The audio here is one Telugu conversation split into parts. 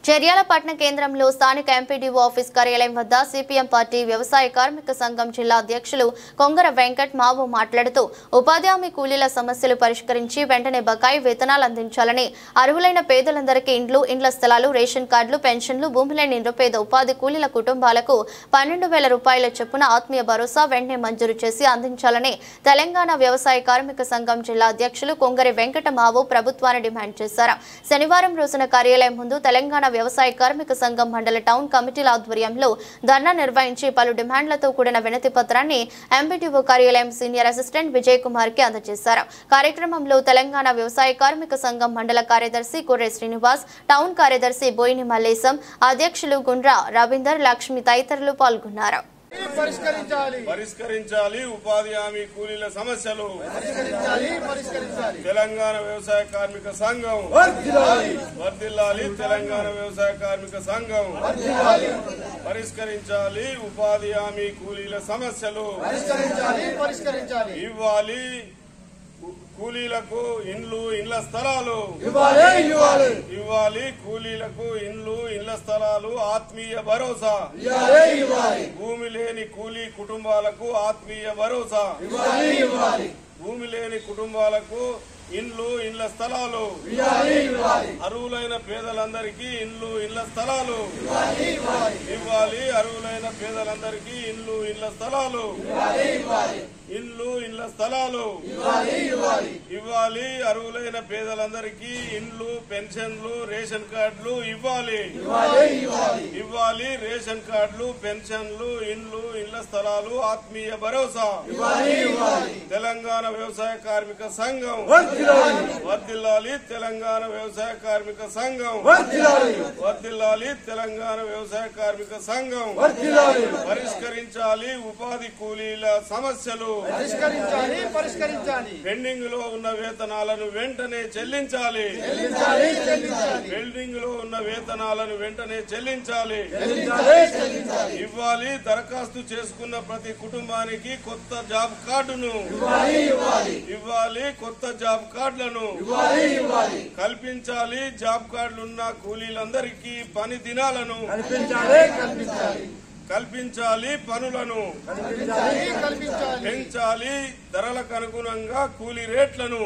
చర్యాల పట్టణ కేంద్రంలో స్థానిక ఎంపీడీఓ ఆఫీస్ కార్యాలయం వద్ద సిపిఎం పార్టీ వ్యవసాయ కార్మిక సంఘం జిల్లా అధ్యక్షులు కొంగర వెంకట్ మావు మాట్లాడుతూ ఉపాధి హామీ కూలీల సమస్యలు పరిష్కరించి వెంటనే బకాయి వేతనాలు అందించాలని, అర్హులైన పేదలందరికీ ఇండ్ల స్థలాలు, రేషన్ కార్డులు, పెన్షన్లు, భూమి లేని నిరుపేద ఉపాధి కూలీల కుటుంబాలకు 12,000 రూపాయల చొప్పున ఆత్మీయ భరోసా వెంటనే మంజూరు చేసి అందించాలని తెలంగాణ వ్యవసాయ కార్మిక సంఘం జిల్లా అధ్యక్షులు కొంగరి వెంకట మావు ప్రభుత్వాన్ని డిమాండ్ చేశారు. శనివారం రోజున కార్యాలయం ముందు తెలంగాణ వ్యవసాయ కార్మిక సంఘం మండల టౌన్ కమిటీల ఆధ్వర్యంలో ధర్నా నిర్వహించి పలు డిమాండ్లతో కూడిన వినతి పత్రాన్ని ఎంపీడీఓ కార్యాలయం సీనియర్ అసిస్టెంట్ విజయ్ కుమార్ కి అందజేశారు. కార్యక్రమంలో తెలంగాణ వ్యవసాయ కార్మిక సంఘం మండల కార్యదర్శి కొర్రె శ్రీనివాస్, టౌన్ కార్యదర్శి బోయిని మల్లేశం, అధ్యక్షులు గుండ్రా రవీందర్, లక్ష్మి తదితరులు పాల్గొన్నారు. పరిష్కరించాలి ఉపాధి హామీ కూలీల సమస్యలు. తెలంగాణ వ్యవసాయ కార్మిక సంఘం వర్ధిల్లాలి. తెలంగాణ వ్యవసాయ కార్మిక సంఘం పరిష్కరించాలి ఉపాధి హామీ కూలీల సమస్యలు. ఇవ్వాలి కూలీలకు ఇండ్ల స్థలాలు ఇవ్వాలి. కూలీలకు ఇండ్ల స్థలాలు, ఆత్మీయ భరోసా. భూమి లేని కూలీ కుటుంబాలకు ఆత్మీయ భరోసా. భూమి లేని కుటుంబాలకు ఇండ్ల స్థలాలు. అర్హులైన పేదలందరికీ ఇండ్ల స్థలాలు ఇవ్వాలి. అర్హులైన పేదలందరికీ ఇండ్ల స్థలాలు ఇండ్ల స్థలాలు ఇవ్వాలి. అర్హులైన పేదలందరికీ ఇండ్లు, పెన్షన్లు, రేషన్ కార్డులు ఇవ్వాలి. రేషన్ కార్డులు, పెన్షన్లు, ఇండ్ల స్థలాలు, ఆత్మీయ భరోసా. తెలంగాణ వ్యవసాయ కార్మిక సంఘం వర్ధిల్లాలి. తెలంగాణ వ్యవసాయ కార్మిక సంఘం వర్ధిల్లాలి. తెలంగాణ వ్యవసాయ కార్మిక సంఘం పరిష్కరించాలి ఉపాధి కూలీల సమస్యలు. పెండింగ్ లో ఉన్న వేతనాలను వెంటనే చెల్లించాలి. పెండింగ్ లో ఉన్న వేతనాలను వెంటనే చెల్లించాలి. ఇవ్వాలి. దరఖాస్తు చేసుకున్న ప్రతి కుటుంబానికి కొత్త జాబ్ కార్డును ఇవ్వాలి. కొత్త జాబ్ కార్డులను కల్పించాలి. జాబ్ కార్డులున్న కూలీలందరికీ పని దినాలను కల్పించాలి. పనులను పెంచాలి. ధరలకు అనుగుణంగా కూలీ రేట్లను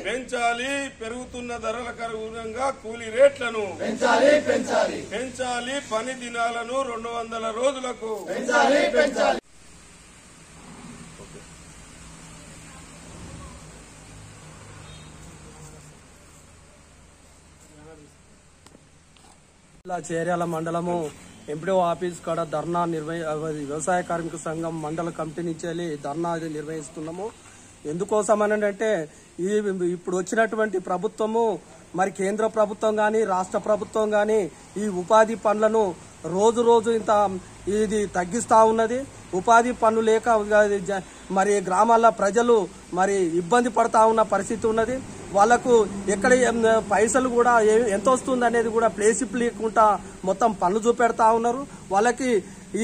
పెంచాలి. పెరుగుతున్న ధరలకు అనుగుణంగా కూలీ రేట్లను పెంచాలి. పని దినాలను 200 రోజులకు చేర్యాల మండలము ఎంపీడీఓ ఆఫీస్ కాడ ధర్నా వ్యవసాయ కార్మిక సంఘం మండల కమిటీ నుంచి వెళ్ళి ధర్నా నిర్వహిస్తున్నాము. ఎందుకోసం అంటే ఇప్పుడు వచ్చినటువంటి ప్రభుత్వము, మరి కేంద్ర ప్రభుత్వం గాని రాష్ట్ర ప్రభుత్వం గాని ఈ ఉపాధి పనులను రోజు ఇది తగ్గిస్తా ఉన్నది. ఉపాధి పనులు లేక మరి గ్రామాల్లో ప్రజలు మరి ఇబ్బంది పడతా ఉన్న పరిస్థితి ఉన్నది. వాళ్లకు ఎక్కడ పైసలు కూడా ఎంత వస్తుంది అనేది కూడా ప్లేసిప్ లేకుండా మొత్తం పనులు చూపెడతా ఉన్నారు. వాళ్ళకి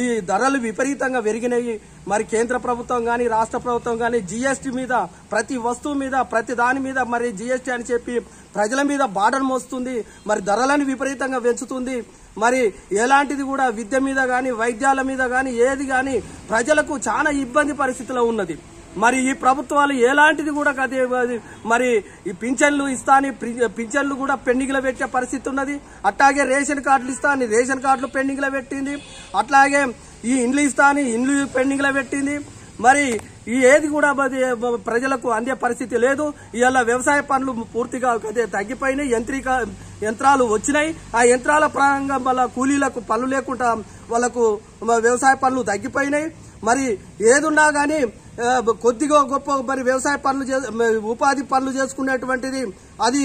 ఈ ధరలు విపరీతంగా పెరిగినాయి. మరి కేంద్ర ప్రభుత్వం గాని రాష్ట్ర ప్రభుత్వం గాని జీఎస్టీ మీద, ప్రతి వస్తువు మీద, ప్రతి దాని మీద మరి జీఎస్టీ అని చెప్పి ప్రజల మీద బార్డర్ మోస్తుంది. మరి ధరలను విపరీతంగా పెంచుతుంది. మరి ఎలాంటిది కూడా విద్య మీద గాని, వైద్యాల మీద గాని, ఏది గాని ప్రజలకు చాలా ఇబ్బంది పరిస్థితిలో ఉన్నది. మరి ఈ ప్రభుత్వాలు ఎలాంటిది కూడా మరి ఈ పింఛన్లు ఇస్తాని పింఛన్లు కూడా పెండింగ్ లో పెట్టే పరిస్థితి ఉన్నది. అట్లాగే రేషన్ కార్డులు ఇస్తాని రేషన్ కార్డులు పెండింగ్ లో పెట్టింది. అట్లాగే ఈ ఇండ్లు ఇస్తాని ఇండ్లు పెండింగ్ లో పెట్టింది. మరి ఈ ఏది కూడా ప్రజలకు అందే పరిస్థితి లేదు. ఇవాళ వ్యవసాయ పనులు పూర్తిగా తగ్గిపోయినాయి. యంత్రాలు వచ్చినాయి. ఆ యంత్రాల ప్రారంభంగా వల్ల కూలీలకు పనులు లేకుండా వాళ్ళకు వ్యవసాయ పనులు తగ్గిపోయినాయి. మరి ఏదున్నా గానీ కొద్దిగా గొప్ప మరి వ్యవసాయ పనులు ఉపాధి పనులు చేసుకునేటువంటిది అది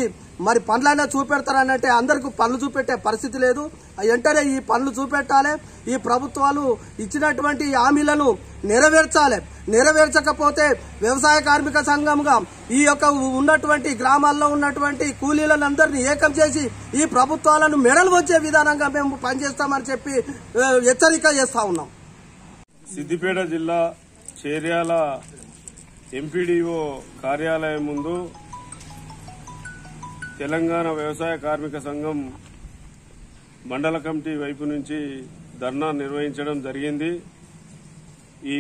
మరి పనులైనా చూపెడతారనంటే అందరికి పనులు చూపెట్టే పరిస్థితి లేదు. వెంటనే ఈ పనులు చూపెట్టాలి. ఈ ప్రభుత్వాలు ఇచ్చినటువంటి హామీలను నెరవేర్చాలి. నెరవేర్చకపోతే వ్యవసాయ కార్మిక సంఘంగా ఈ యొక్క ఉన్నటువంటి గ్రామాల్లో ఉన్నటువంటి కూలీలందరినీ ఏకం చేసి ఈ ప్రభుత్వాలను మెడలు వచ్చే విధానంగా మేము పనిచేస్తామని చెప్పి హెచ్చరిక చేస్తా ఉన్నాం. సిద్దిపేట జిల్లా చేర్యాల ఎంపీడీఓ కార్యాలయం ముందు తెలంగాణ వ్యవసాయ కార్మిక సంఘం మండల కమిటీ వైపు నుంచి ధర్నా నిర్వహించడం జరిగింది. ఈ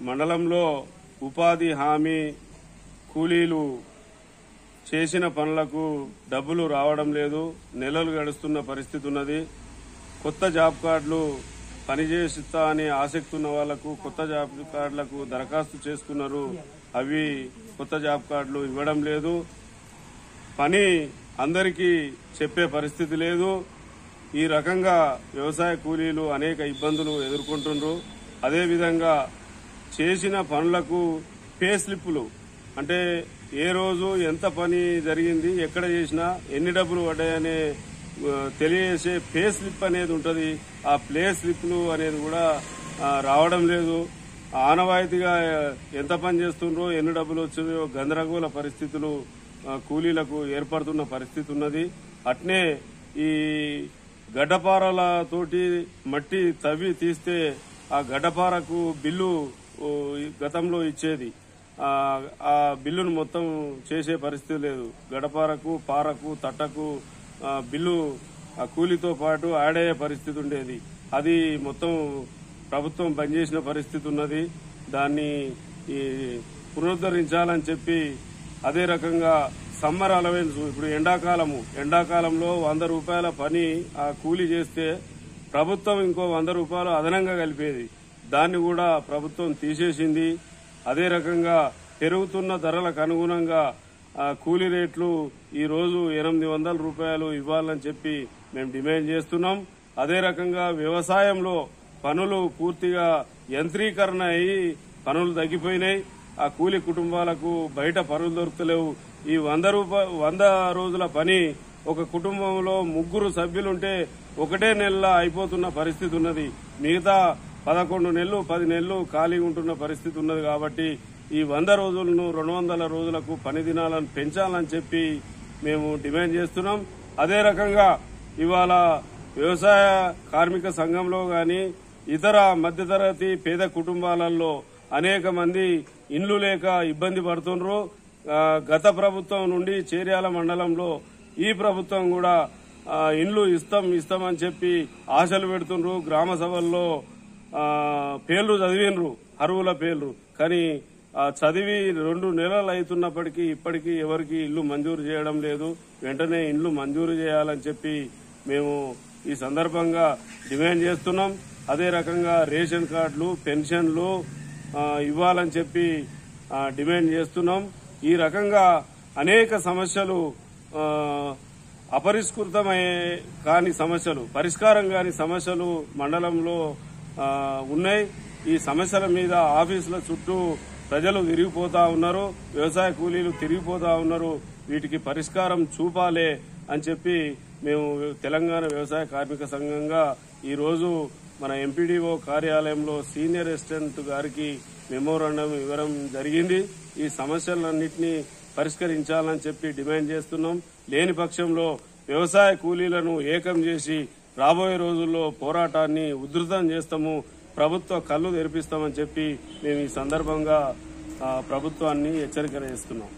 మండలంలో ఉపాధి హామీ కూలీలు చేసిన పనులకు డబ్బులు రావడం లేదు. నెలలు గడుస్తున్న పరిస్థితి ఉన్నది. కొత్త జాబ్ కార్డులు పనిచేస్తా అని ఆసక్తి ఉన్న వాళ్లకు కొత్త జాబ్ కార్డులకు దరఖాస్తు చేసుకున్నారు. అవి కొత్త జాబ్ కార్డులు ఇవ్వడం లేదు. పని అందరికీ చెప్పే పరిస్థితి లేదు. ఈ రకంగా వ్యవసాయ కూలీలు అనేక ఇబ్బందులు ఎదుర్కొంటున్నారు. అదేవిధంగా చేసిన పనులకు పే స్లిప్పులు అంటే ఏ రోజు ఎంత పని జరిగింది, ఎక్కడ చేసినా ఎన్ని డబ్బులు పడ్డాయనే తెలియజేసే పే స్లిప్ అనేది ఉంటుంది. ఆ ప్లే స్లిప్లు అనేది కూడా రావడం లేదు. ఆనవాయితీగా ఎంత పని చేస్తుండ్రో ఎన్ని డబ్బులు వచ్చిందో గందరగోళ పరిస్థితులు కూలీలకు ఏర్పడుతున్న పరిస్థితి ఉన్నది. అట్నే ఈ గడ్డపారలతోటి మట్టి తవ్వి తీస్తే ఆ గడ్డపారకు బిల్లు గతంలో ఇచ్చేది. ఆ బిల్లును మొత్తం చేసే పరిస్థితి లేదు. గడపారకు పారకు తట్టకు బిల్లు ఆ కూలీతో పాటు యాడ్ అయ్యే పరిస్థితి ఉండేది. అది మొత్తం ప్రభుత్వం బంద్ చేసిన పరిస్థితి ఉన్నది. దాన్ని పునరుద్ధరించాలని చెప్పి అదే రకంగా సమ్మర్ అలవెన్స్ ఇప్పుడు ఎండాకాలంలో 100 రూపాయల పని ఆ కూలీ చేస్తే ప్రభుత్వం ఇంకో 100 రూపాయలు అదనంగా కలిపేది. దాన్ని కూడా ప్రభుత్వం తీసేసింది. అదే రకంగా పెరుగుతున్న ధరలకు అనుగుణంగా కూలీ రేట్లు ఈ రోజు 800 రూపాయలు ఇవ్వాలని చెప్పి మేము డిమాండ్ చేస్తున్నాం. అదే రకంగా వ్యవసాయంలో పనులు పూర్తిగా యంత్రీకరణ అయ్యి పనులు తగ్గిపోయినాయి. ఆ కూలీ కుటుంబాలకు బయట పనులు దొరుకుతలేవు. ఈ 100 రోజుల పని ఒక కుటుంబంలో 3 సభ్యులుంటే ఒకటే నెలలో అయిపోతున్న పరిస్థితి ఉన్నది. మిగతా 11 నెలలు 10 నెలలు ఖాళీగా ఉంటున్న పరిస్థితి ఉన్నది. కాబట్టి ఈ 100 రోజులను 200 రోజులకు పని దినాలను పెంచాలని చెప్పి మేము డిమాండ్ చేస్తున్నాం. అదే రకంగా ఇవాళ వ్యవసాయ కార్మిక సంఘంలో గాని ఇతర మధ్యతరగతి పేద కుటుంబాలలో అనేక మంది ఇండ్లు లేక ఇబ్బంది పడుతున్నారు. గత ప్రభుత్వం నుండి చేర్యాల మండలంలో ఈ ప్రభుత్వం కూడా ఇండ్లు ఇస్తామని చెప్పి ఆశలు పెడుతున్నారు. గ్రామ సభల్లో పేర్లు చదివినరు, అరువుల పేర్లు. కానీ చదివి 2 నెలలు అవుతున్నప్పటికీ ఇప్పటికీ ఎవరికి ఇల్లు మంజూరు చేయడం లేదు. వెంటనే ఇండ్లు మంజూరు చేయాలని చెప్పి మేము ఈ సందర్భంగా డిమాండ్ చేస్తున్నాం. అదే రకంగా రేషన్ కార్డులు, పెన్షన్లు ఇవ్వాలని చెప్పి డిమాండ్ చేస్తున్నాం. ఈ రకంగా అనేక సమస్యలు అపరిష్కృతమయ్యే కాని సమస్యలు, పరిష్కారం కాని సమస్యలు మండలంలో ఉన్నాయి. ఈ సమస్యల మీద ఆఫీసుల చుట్టూ ప్రజలు తిరిగిపోతా ఉన్నారు, వ్యవసాయ కూలీలు తిరిగిపోతా ఉన్నారు. వీటికి పరిష్కారం చూపాలే అని చెప్పి మేము తెలంగాణ వ్యవసాయ కార్మిక సంఘంగా ఈ రోజు మన ఎంపీడీఓ కార్యాలయంలో సీనియర్ అసిస్టెంట్ గారికి మెమోరాండం ఇవ్వడం జరిగింది. ఈ సమస్యలన్నింటినీ పరిష్కరించాలని చెప్పి డిమాండ్ చేస్తున్నాం. లేని పక్షంలో వ్యవసాయ కూలీలను ఏకం చేసి రాబోయే రోజుల్లో పోరాటాన్ని ఉధృతం చేస్తాము, ప్రభుత్వ కళ్ళు తెరిపిస్తామని చెప్పి మేము ఈ సందర్భంగా ప్రభుత్వాన్ని హెచ్చరిక చేస్తున్నాం.